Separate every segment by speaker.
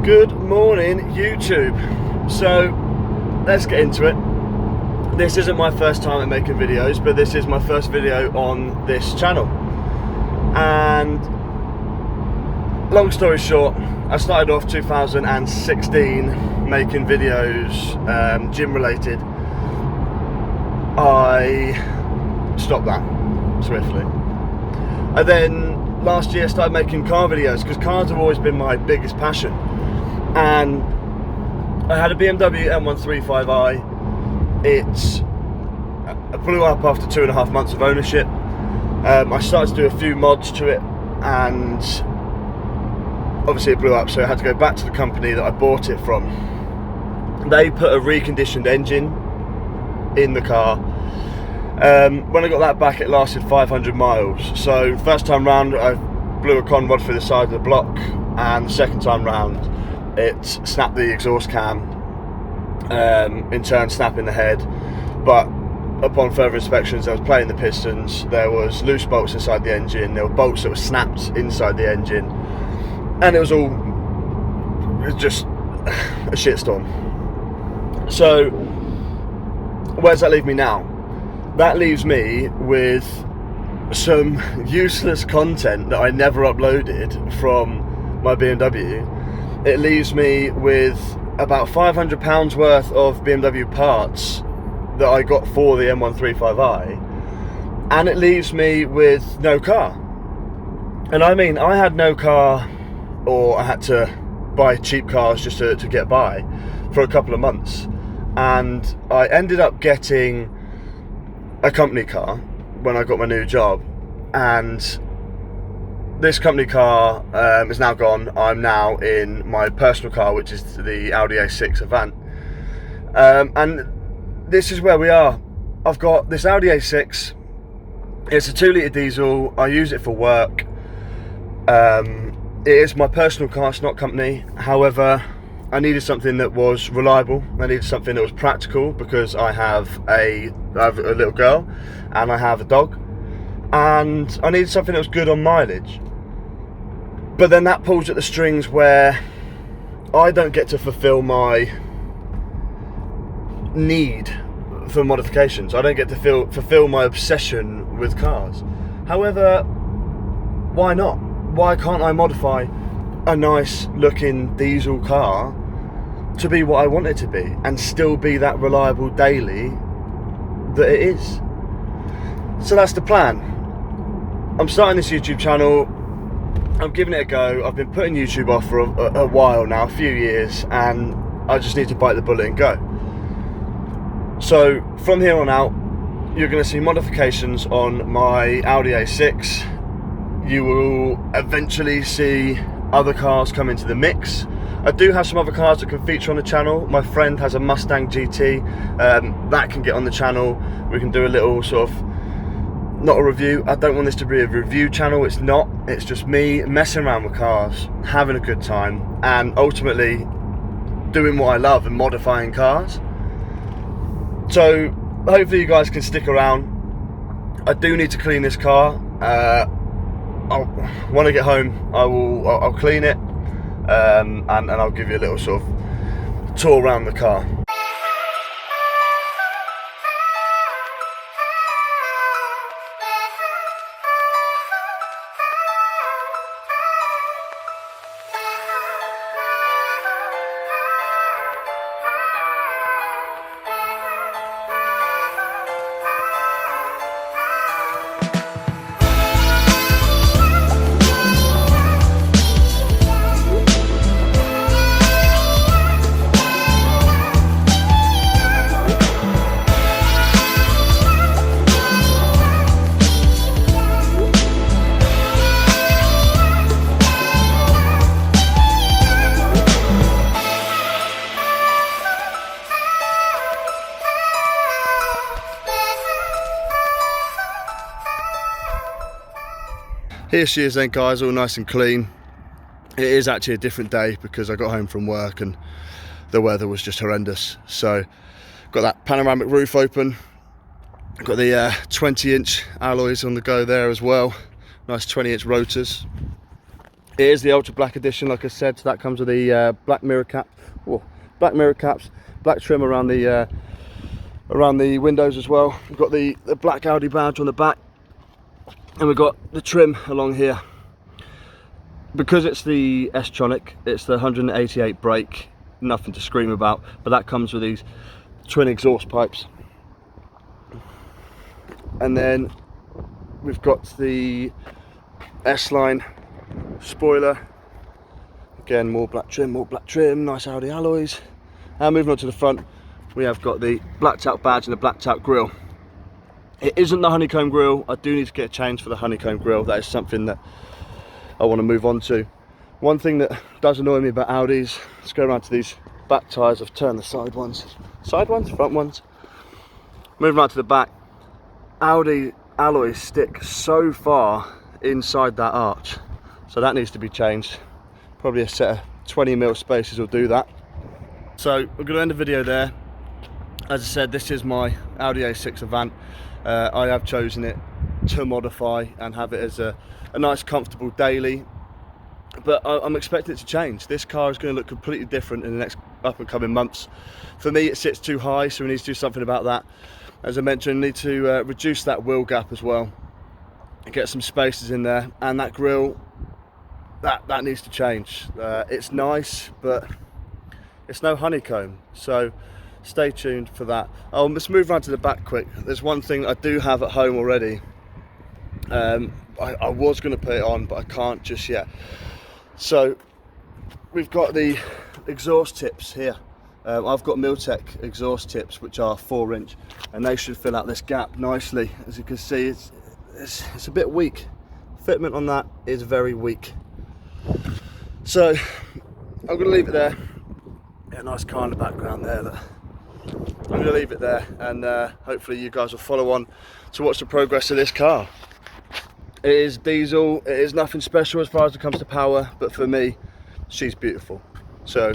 Speaker 1: Good morning, YouTube. So let's get into it. This isn't my first time at making videos, but this is my first video on this channel. And long story short, I started off 2016 making videos, gym related. I stopped that swiftly. I then last year started making car videos because cars have always been my biggest passion. And I had a BMW M135i. It blew up after 2.5 months of ownership. I started to do a few mods to it, and obviously it blew up, so I had to go back to the company that I bought it from. They put a reconditioned engine in the car. When I got that back, it lasted 500 miles. So first time round, I blew a con rod through the side of the block, and the second time round, it snapped the exhaust cam, in turn snapping the head. But upon further inspections, there was play in the pistons, there was loose bolts inside the engine, there were bolts that were snapped inside the engine, and it was just a shitstorm. So where's that leave me now? That leaves me with some useless content that I never uploaded from my BMW. It leaves me with about £500 worth of BMW parts that I got for the M135i, and it leaves me with no car. And I mean, I had no car, or I had to buy cheap cars just to get by for a couple of months, and I ended up getting a company car when I got my new job, and this company car is now gone. I'm now in my personal car, which is the Audi A6 Avant, and this is where we are. I've got this Audi A6. It's a 2-litre diesel. I use it for work. It is my personal car, it's not company. However, I needed something that was reliable. I needed something that was practical because I have a little girl and I have a dog, and I needed something that was good on mileage. But then that pulls at the strings where I don't get to fulfill my need for modifications. I don't get to fulfill my obsession with cars. However, why not? Why can't I modify a nice looking diesel car to be what I want it to be and still be that reliable daily that it is? So that's the plan. I'm starting this YouTube channel. I'm giving it a go. I've been putting YouTube off for a while now, a few years, and I just need to bite the bullet and go. So from here on out, you're going to see modifications on my Audi A6. You will eventually see other cars come into the mix. I do have some other cars that can feature on the channel. My friend has a Mustang GT that can get on the channel. We can do a little sort of, not a review. I don't want this to be a review channel. It's not. It's just me messing around with cars, having a good time, and ultimately doing what I love and modifying cars. So hopefully you guys can stick around. I do need to clean this car. When I get home, I'll clean it, and I'll give you a little sort of tour around the car. Here she is then, guys, all nice and clean. It is actually a different day because I got home from work and the weather was just horrendous. So got that panoramic roof open, got the 20-inch alloys on the go there as well. Nice 20-inch rotors. It is the ultra black edition, like I said, so that comes with the black mirror cap, black mirror caps, black trim around the windows as well. We've got the black Audi badge on the back, and we've got the trim along here. Because it's the S-tronic, it's the 188 brake, nothing to scream about, but that comes with these twin exhaust pipes. And then we've got the S-line spoiler, again more black trim, nice Audi alloys. And moving on to the front, we have got the blacked out badge and the blacked out grille. It isn't the honeycomb grille. I do need to get a change for the honeycomb grille. That is something that I want to move on to. One thing that does annoy me about Audis, let's go around to these back tyres. I've turned the side ones, front ones. Moving on to the back, Audi alloys stick so far inside that arch, so that needs to be changed. Probably a set of 20mm spaces will do that. So we're going to end the video there. As I said, this is my Audi A6 Avant. I have chosen it to modify and have it as a nice comfortable daily, but I'm expecting it to change. This car is going to look completely different in the next up and coming months. For me, it sits too high, so we need to do something about that. As I mentioned, need to reduce that wheel gap as well, get some spaces in there, and that grille, that needs to change. It's nice, but it's no honeycomb, so stay tuned for that. Oh, let's move around to the back quick. There's one thing I do have at home already. I was going to put it on, but I can't just yet. So we've got the exhaust tips here. I've got Miltech exhaust tips, which are 4-inch, and they should fill out this gap nicely. As you can see, it's a bit weak. Fitment on that is very weak. So I'm going to leave it there. Get a nice car in the background there. Look. I'm going to leave it there, and hopefully you guys will follow on to watch the progress of this car. It is diesel, it is nothing special as far as it comes to power, but for me, she's beautiful. So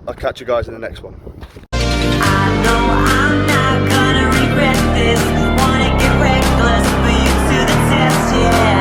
Speaker 1: I'll catch you guys in the next one.
Speaker 2: I know I'm not gonna regret this. Wanna get reckless, but you to the test, yeah.